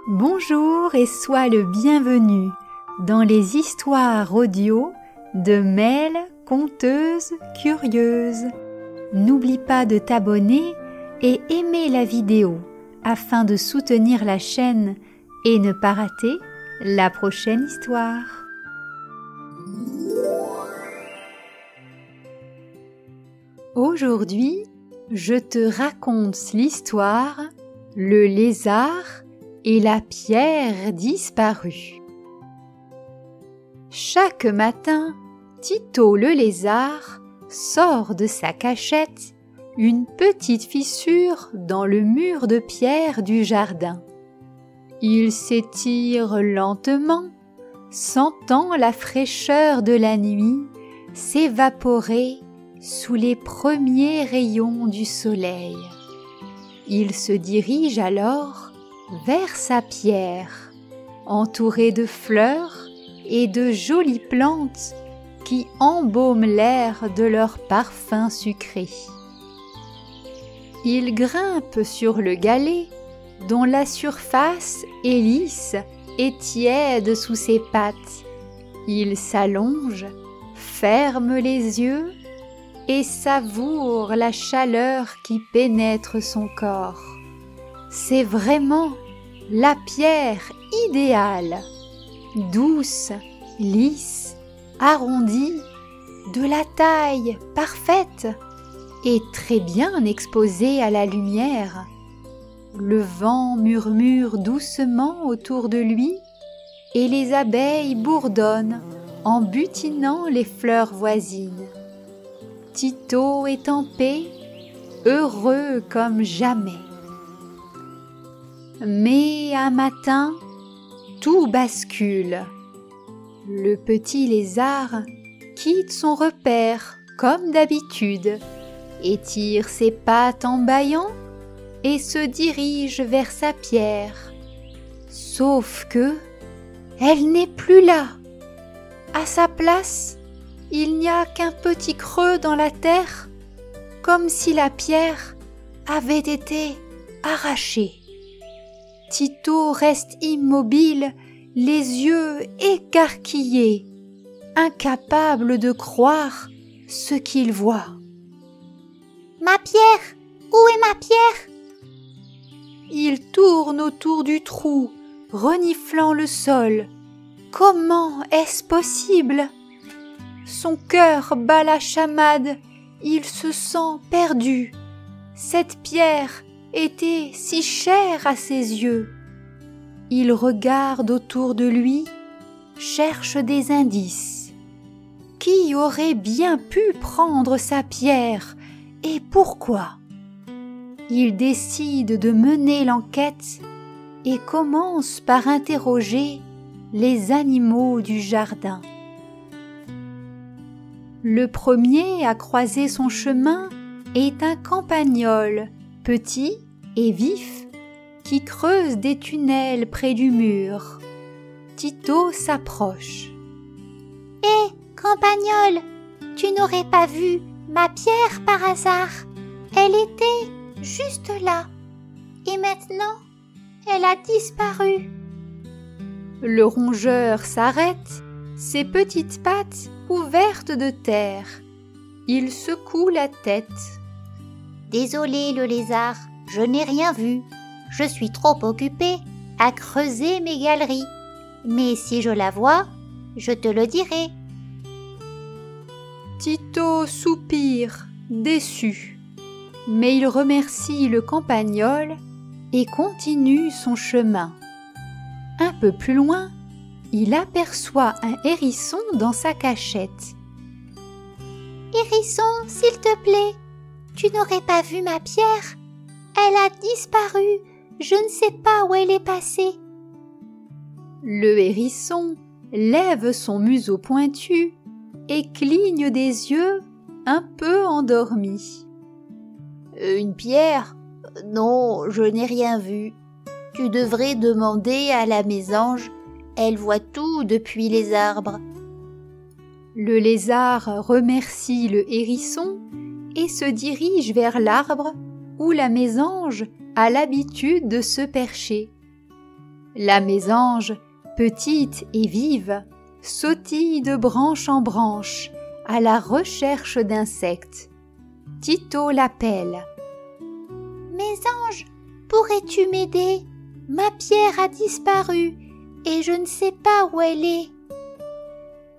Bonjour et sois le bienvenu dans les histoires audio de Mel, conteuse curieuse. N'oublie pas de t'abonner et aimer la vidéo afin de soutenir la chaîne et ne pas rater la prochaine histoire. Aujourd'hui, je te raconte l'histoire « Le lézard et la pierre disparue ». Chaque matin, Tito le lézard sort de sa cachette une petite fissure dans le mur de pierre du jardin. Il s'étire lentement, sentant la fraîcheur de la nuit s'évaporer sous les premiers rayons du soleil. Il se dirige alors vers sa pierre, entourée de fleurs et de jolies plantes qui embaument l'air de leur parfum sucré. Il grimpe sur le galet, dont la surface est lisse et tiède sous ses pattes. Il s'allonge, ferme les yeux et savoure la chaleur qui pénètre son corps. C'est vraiment la pierre idéale, douce, lisse, arrondie, de la taille parfaite et très bien exposée à la lumière. Le vent murmure doucement autour de lui et les abeilles bourdonnent en butinant les fleurs voisines. Tito est en paix, heureux comme jamais. Mais un matin, tout bascule. Le petit lézard quitte son repère comme d'habitude, étire ses pattes en bâillant et se dirige vers sa pierre. Sauf que, elle n'est plus là. À sa place, il n'y a qu'un petit creux dans la terre, comme si la pierre avait été arrachée. Tito reste immobile, les yeux écarquillés, incapable de croire ce qu'il voit. « Ma pierre! Où est ma pierre ?» Il tourne autour du trou, reniflant le sol. Comment est-ce possible ? Son cœur bat la chamade, il se sent perdu. Cette pierre était si chère à ses yeux. Il regarde autour de lui, cherche des indices. Qui aurait bien pu prendre sa pierre et pourquoi ? Il décide de mener l'enquête et commence par interroger les animaux du jardin. Le premier à croiser son chemin est un campagnol, petit et vif, qui creuse des tunnels près du mur. Tito s'approche. « Hé, campagnol, tu n'aurais pas vu ma pierre par hasard ? Elle était juste là, et maintenant, elle a disparu. » Le rongeur s'arrête, ses petites pattes ouvertes de terre. Il secoue la tête. « Désolé, le lézard, je n'ai rien vu. Je suis trop occupé à creuser mes galeries. Mais si je la vois, je te le dirai. » Tito soupire, déçu. Mais il remercie le campagnol et continue son chemin. Un peu plus loin, il aperçoit un hérisson dans sa cachette. « Hérisson, s'il te plaît, tu n'aurais pas vu ma pierre ? Elle a disparu, je ne sais pas où elle est passée. » Le hérisson lève son museau pointu et cligne des yeux un peu endormis. « Une pierre ? Non, je n'ai rien vu. Tu devrais demander à la mésange, elle voit tout depuis les arbres. » Le lézard remercie le hérisson et se dirige vers l'arbre où la mésange a l'habitude de se percher. La mésange, petite et vive, sautille de branche en branche à la recherche d'insectes. Tito l'appelle. « Mésange, pourrais-tu m'aider? Ma pierre a disparu et je ne sais pas où elle est. »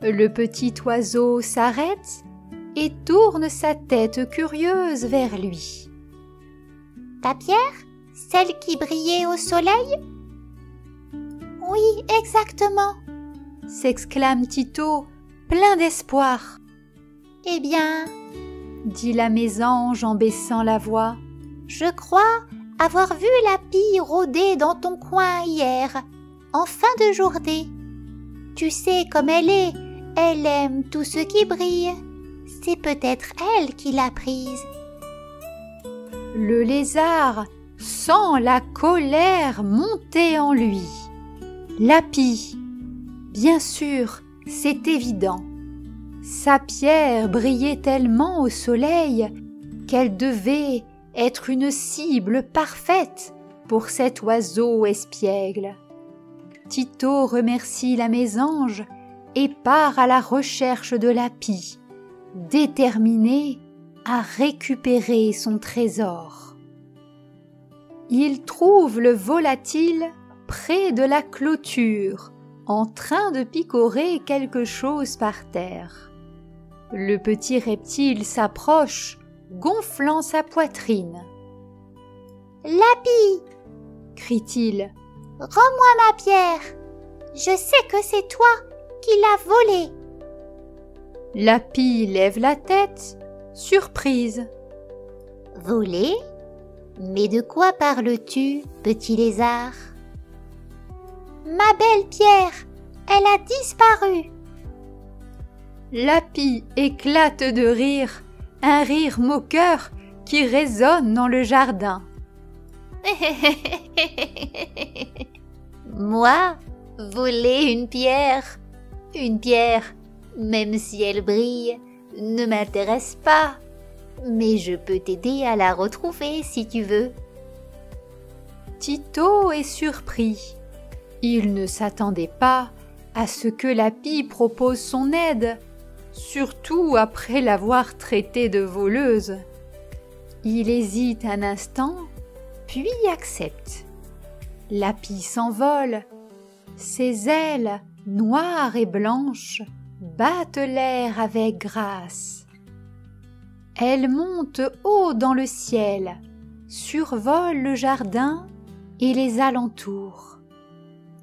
Le petit oiseau s'arrête et tourne sa tête curieuse vers lui. « Ta pierre? Celle qui brillait au soleil? »« Oui, exactement, » s'exclame Tito, plein d'espoir. « Eh bien, » dit la mésange en baissant la voix, « je crois avoir vu la pie rôder dans ton coin hier, en fin de journée. Tu sais comme elle est, elle aime tout ce qui brille. C'est peut-être elle qui l'a prise. » Le lézard sent la colère monter en lui. La pie, bien sûr, c'est évident. Sa pierre brillait tellement au soleil qu'elle devait être une cible parfaite pour cet oiseau espiègle. Tito remercie la mésange et part à la recherche de la pie, déterminé à récupérer son trésor. Il trouve le volatile près de la clôture, en train de picorer quelque chose par terre. Le petit reptile s'approche, gonflant sa poitrine. « La pie !» crie-t-il. « Rends-moi ma pierre! Je sais que c'est toi qui l'as volée. » La pie lève la tête, surprise. « Volée? Mais de quoi parles-tu, petit lézard? »« Ma belle pierre, elle a disparu. » La pie éclate de rire, un rire moqueur qui résonne dans le jardin. « Moi, voler une pierre, même si elle brille, ne m'intéresse pas, mais je peux t'aider à la retrouver si tu veux. » Tito est surpris. Il ne s'attendait pas à ce que la pie propose son aide, surtout après l'avoir traitée de voleuse. Il hésite un instant, puis accepte. La pie s'envole. Ses ailes, noires et blanches, battent l'air avec grâce. Elle monte haut dans le ciel, survole le jardin et les alentours.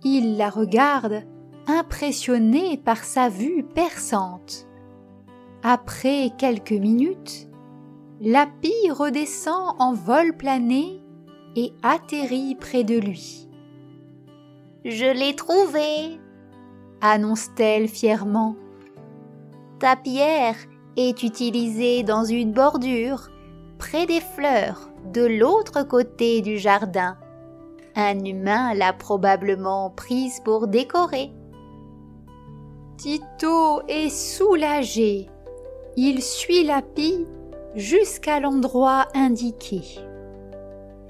Il la regarde, impressionné par sa vue perçante. Après quelques minutes, la pie redescend en vol plané et atterrit près de lui. « Je l'ai trouvée !» annonce-t-elle fièrement. « Ta pierre est utilisée dans une bordure, près des fleurs, de l'autre côté du jardin. Un humain l'a probablement prise pour décorer. » Tito est soulagé. Il suit la pie jusqu'à l'endroit indiqué.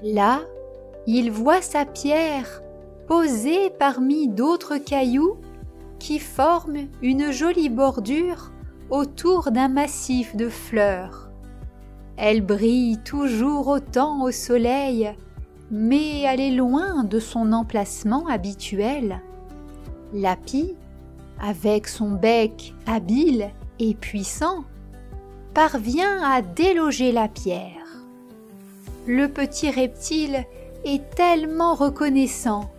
Là, il voit sa pierre posée parmi d'autres cailloux qui forment une jolie bordure autour d'un massif de fleurs. Elle brille toujours autant au soleil, mais elle est loin de son emplacement habituel. La pie, avec son bec habile et puissant, parvient à déloger la pierre. Le petit reptile est tellement reconnaissant,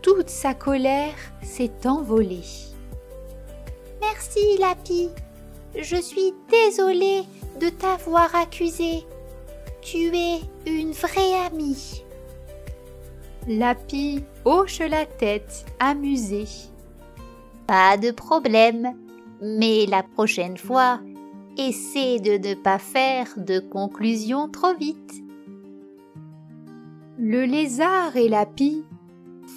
toute sa colère s'est envolée. « Merci, la pie. Je suis désolée de t'avoir accusée. Tu es une vraie amie. » La pie hoche la tête, amusée. « Pas de problème, mais la prochaine fois, essaie de ne pas faire de conclusion trop vite. » Le lézard et la pie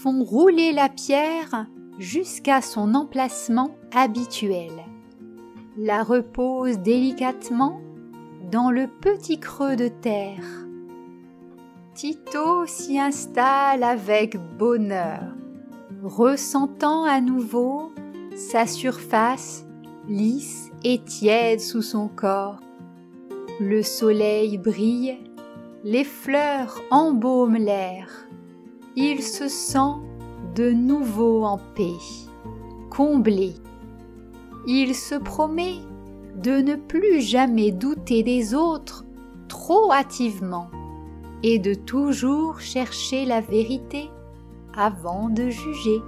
font rouler la pierre jusqu'à son emplacement habituel, la reposent délicatement dans le petit creux de terre. Tito s'y installe avec bonheur, ressentant à nouveau sa surface lisse et tiède sous son corps. Le soleil brille, les fleurs embaument l'air. Il se sent de nouveau en paix, comblé. Il se promet de ne plus jamais douter des autres trop hâtivement et de toujours chercher la vérité avant de juger.